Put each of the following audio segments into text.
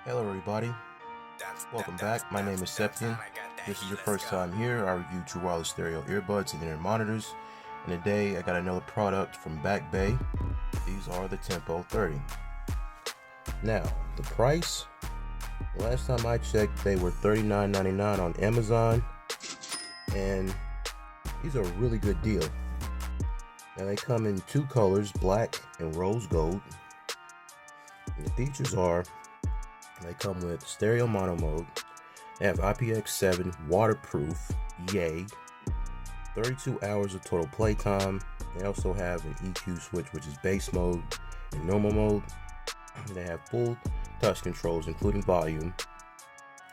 Hello everybody, welcome back. My name is Septian. This is your first time here. I review true wireless stereo earbuds and internet monitors, and today I got another product from Back Bay. These are the Tempo 30. Now, the price, last time I checked they were $39.99 on Amazon, and these are a really good deal. Now they come in two colors, black and rose gold, and the features are they come with stereo mono mode. They have IPX7 waterproof, yay. 32 hours of total playtime. They also have an EQ switch, which is bass mode and normal mode. They have full touch controls, including volume.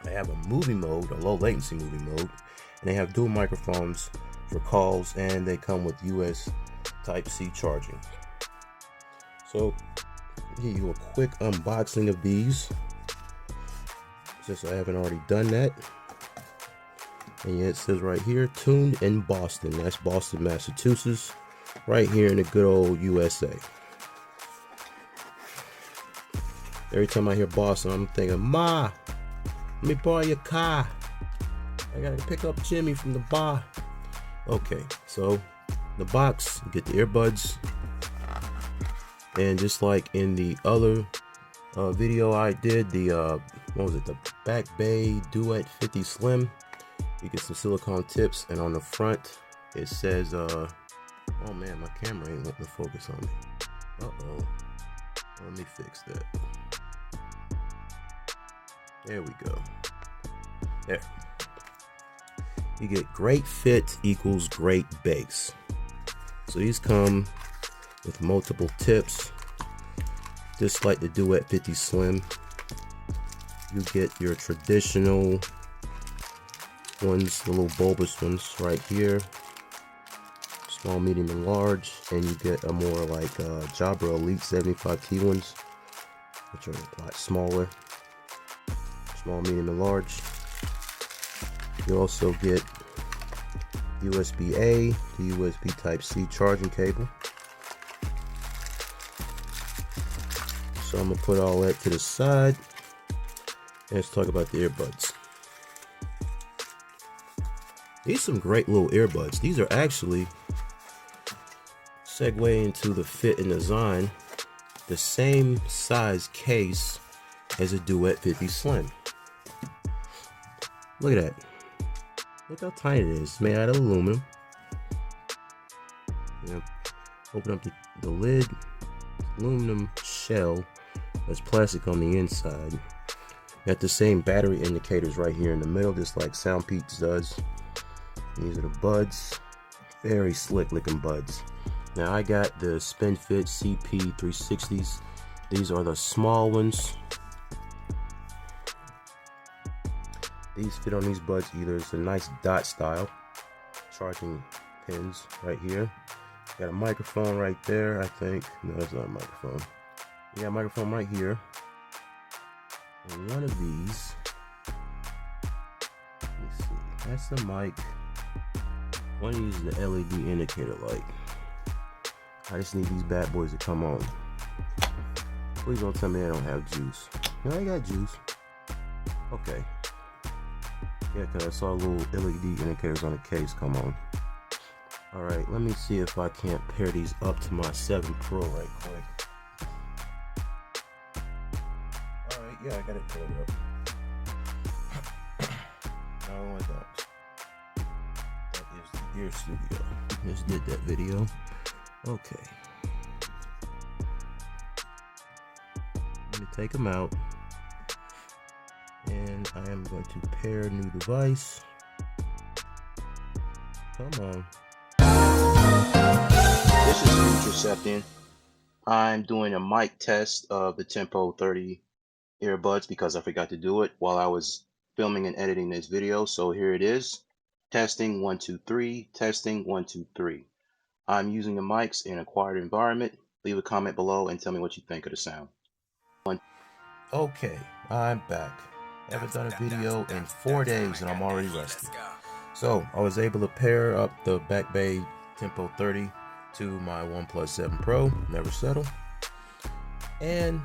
They have a movie mode, a low latency movie mode. And they have dual microphones for calls, and they come with US Type-C charging. So, I'll give you a quick unboxing of these, since I haven't already done that. And yeah, it says right here, tuned in Boston. That's Boston, Massachusetts, right here in the good old USA. Every time I hear Boston, I'm thinking, Ma, let me borrow your car. I gotta pick up Jimmy from the bar. Okay, so the box, you get the earbuds, and just like in the other video I did, the what was it, the Back Bay Duet 50 Slim, you get some silicone tips, and on the front it says oh man, my camera ain't wanting to focus on me. Let me fix that. There we go. There. You get great fit equals great bass. So these come with multiple tips, just like the Duet 50 Slim. You get your traditional ones, the little bulbous ones right here, small, medium, and large, and you get a more like Jabra Elite 75T ones, which are a lot smaller, small, medium, and large. You also get USB-A to USB Type-C charging cable. So I'm gonna put all that to the side, and let's talk about the earbuds. These are some great little earbuds. These are actually, segue into the fit and design, the same size case as a Duet 50 Slim. Look at that. Look how tiny it is. It's made out of aluminum. Open up the lid. Aluminum shell. There's plastic on the inside. Got the same battery indicators right here in the middle, just like Soundpeats does. These are the buds. Very slick looking buds. Now I got the SpinFit CP360s. These are the small ones. These fit on these buds either. It's a nice dot style. Charging pins right here. Got a microphone right there, I think. No, that's not a microphone. You got a microphone right here. And one of these, let me see, that's the mic. One of these is the LED indicator light. I just need these bad boys to come on. Please don't tell me I don't have juice. No, I got juice. Okay. Yeah, because I saw little LED indicators on the case come on. Alright, let me see if I can't pair these up to my 7 Pro right quick. Alright, yeah, I got it paired up. No, I don't. That is the Ear Studio. Just did that video. Okay. Let me take them out. And I am going to pair new device. Come on. This is Future Septian. I'm doing a mic test of the Tempo 30 earbuds because I forgot to do it while I was filming and editing this video. So here it is. Testing 1 2 3. Testing 1 2 3. I'm using the mics in a quiet environment. Leave a comment below and tell me what you think of the sound. Okay, I'm back. I haven't done a video in 4 days and I'm already rusty. So I was able to pair up the Back Bay Tempo 30 to my OnePlus 7 Pro, never settle, and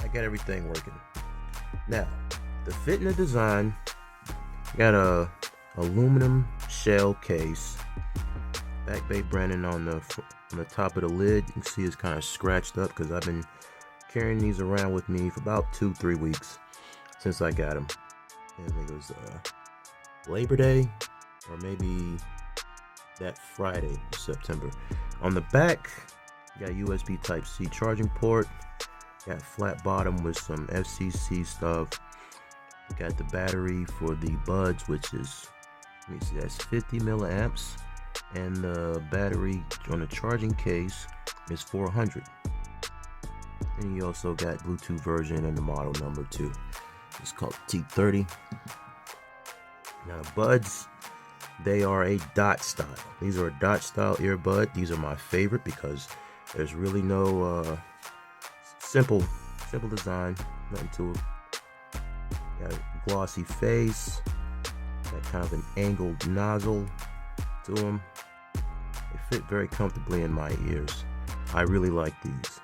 I got everything working. Now, the fit and the design, got a aluminum shell case, Back Bay branding on the top of the lid. You can see it's kind of scratched up because I've been carrying these around with me for about 2-3 weeks since I got them. I think it was Labor Day or maybe that Friday, September. On the back, you got USB Type-C charging port. Got flat bottom with some FCC stuff. Got the battery for the buds, which is, let me see, that's 50 milliamps. And the battery on the charging case is 400. And you also got Bluetooth version and the model number too. It's called T30. Now the buds, they are a dot style. These are a dot style earbud. These are my favorite because there's really no simple design, nothing to it. Got a glossy face, got kind of an angled nozzle to them. They fit very comfortably in my ears. I really like these.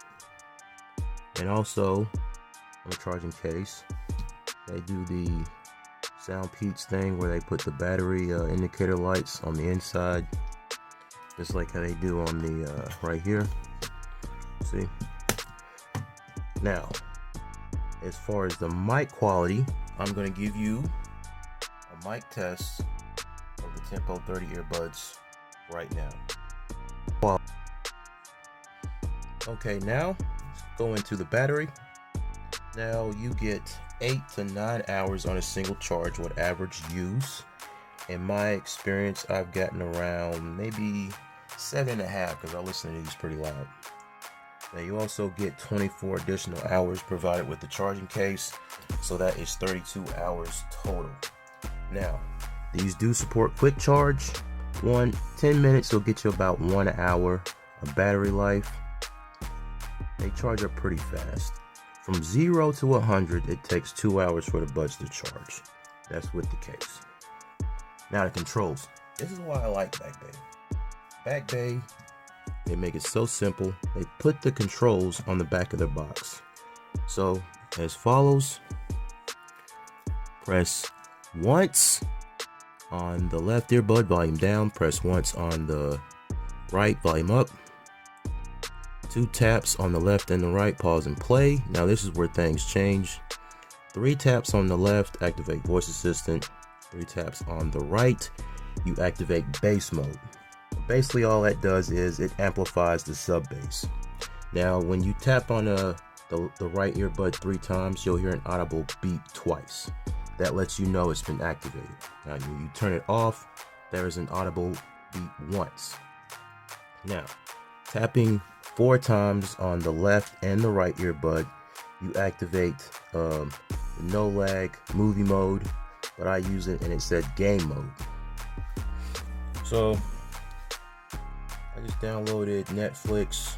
And also on the charging case, they do the sound peaks thing where they put the battery indicator lights on the inside, just like how they do on the right here. See? Now, as far as the mic quality, I'm going to give you a mic test of the Tempo 30 earbuds right now. Okay, now let's go into the battery. Now you get 8 to 9 hours on a single charge with average use. In my experience, I've gotten around maybe 7.5 because I listen to these pretty loud. Now you also get 24 additional hours provided with the charging case, so that is 32 hours total. Now, these do support quick charge. 10 minutes will get you about 1 hour of battery life. They charge up pretty fast. From 0 to 100, it takes 2 hours for the buds to charge. That's with the case. Now the controls. This is why I like Back Bay. Back Bay, they make it so simple. They put the controls on the back of their box. So, as follows. Press once on the left earbud, volume down. Press once on the right, volume up. 2 taps on the left and the right, pause and play. Now this is where things change. 3 taps on the left, activate voice assistant. 3 taps on the right, you activate bass mode. Basically all that does is it amplifies the sub bass. Now when you tap on the right earbud 3 times, you'll hear an audible beep twice. That lets you know it's been activated. Now you turn it off, there is an audible beep once. Now, tapping 4 times on the left and the right earbud, you activate no lag movie mode, but I use it and it said game mode. So I just downloaded Netflix.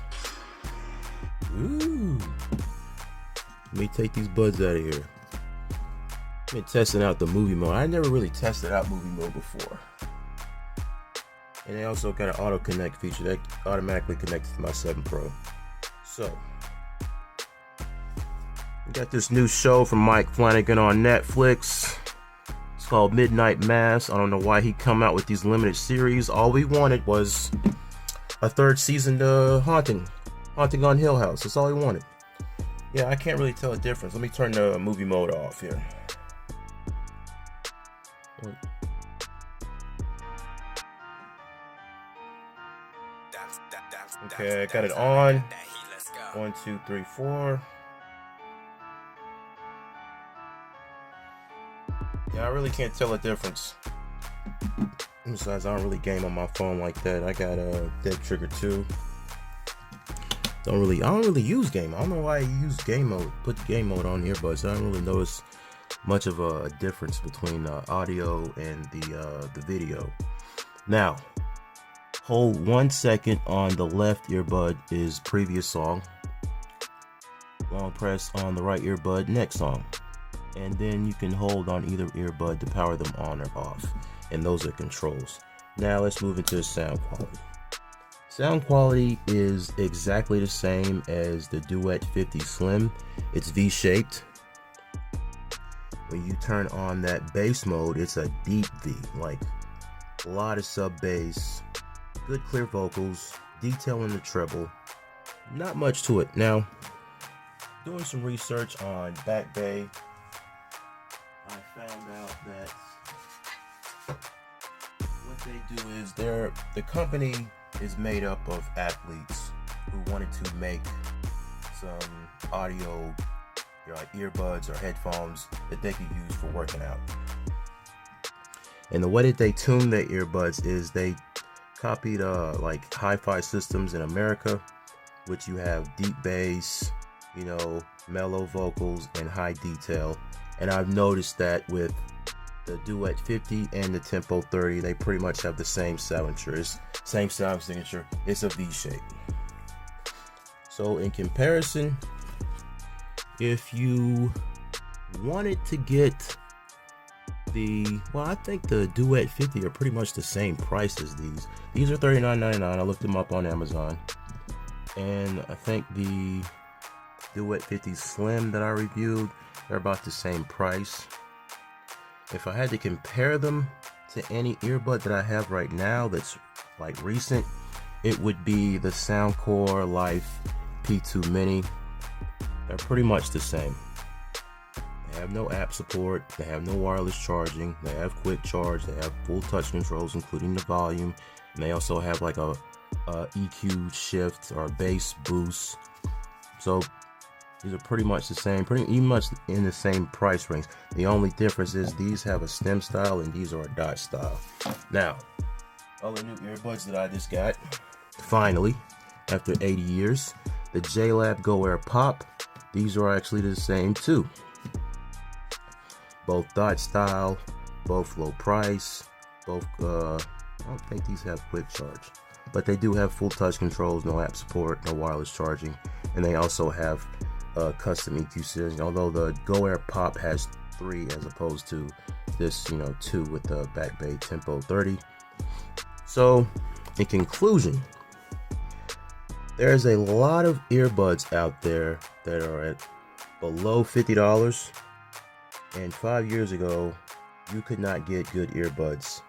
Ooh, let me take these buds out of here. I've been testing out the movie mode. I never really tested out movie mode before. And they also got an auto connect feature that automatically connects to my 7 Pro. So, we got this new show from Mike Flanagan on Netflix. It's called Midnight Mass. I don't know why he come out with these limited series. All we wanted was a 3rd season to Haunting on Hill House. That's all we wanted. Yeah, I can't really tell a difference. Let me turn the movie mode off here. Okay, I got it on. 1, 2, 3, 4. Yeah, I really can't tell a difference. Besides, I don't really game on my phone like that. I got Dead Trigger 2. I don't really use game. I don't know why I use game mode. Put the game mode on earbuds. I don't really notice much of a difference between audio and the video. Now, hold 1 second on the left earbud is previous song. Long press on the right earbud, next song. And then you can hold on either earbud to power them on or off. And those are controls. Now let's move into the sound quality. Sound quality is exactly the same as the Duet 50 Slim. It's V-shaped. when you turn on that bass mode, it's a deep V, like a lot of sub bass, good clear vocals, detail in the treble, not much to it. Now, doing some research on Back Bay, I found out that what they do is the company is made up of athletes who wanted to make some audio, like earbuds or headphones that they could use for working out. And the way that they tune their earbuds is they copied like hi-fi systems in America, which you have deep bass, mellow vocals and high detail. And I've noticed that with the Duet 50 and the Tempo 30, they pretty much have the same sound signature. It's a V shape. So in comparison, if you wanted to get I think the Duet 50 are pretty much the same price as these. These are $39.99. I looked them up on Amazon. And I think the Duet 50 Slim that I reviewed, they're about the same price. If I had to compare them to any earbud that I have right now that's like recent, it would be the Soundcore Life P2 Mini. They're pretty much the same. They have no app support, they have no wireless charging, they have quick charge, they have full touch controls including the volume, and they also have like a EQ shift or bass boost. So these are pretty much the same, pretty much in the same price range. The only difference is these have a stem style and these are a dot style. Now, all the new earbuds that I just got, finally, after 80 years, the JLab Go Air Pop, these are actually the same too. Both dot style, both low price, both, I don't think these have quick charge, but they do have full touch controls, no app support, no wireless charging, and they also have custom EQ settings, although the Go Air Pop has 3 as opposed to this, 2 with the Back Bay Tempo 30. So, in conclusion, there's a lot of earbuds out there that are at below $50. And 5 years ago, you could not get good earbuds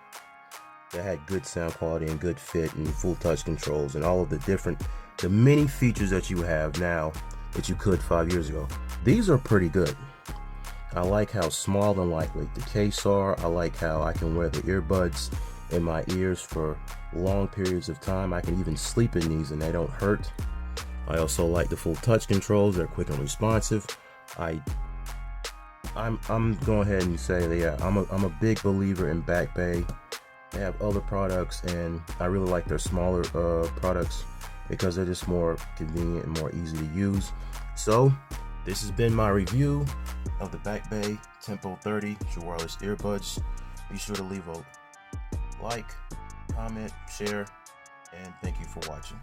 that had good sound quality and good fit and full touch controls and all of the many features that you have now that you could 5 years ago. These are pretty good. I like how small and lightweight the case are. I like how I can wear the earbuds in my ears for long periods of time. I can even sleep in these and they don't hurt. I also like the full touch controls. They're quick and responsive. I'm going ahead and say that, yeah, I'm a big believer in Back Bay. They have other products and I really like their smaller products because they're just more convenient and more easy to use. So this has been my review of the Back Bay Tempo 30 True Wireless Earbuds. Be sure to leave a like, comment, share, and thank you for watching.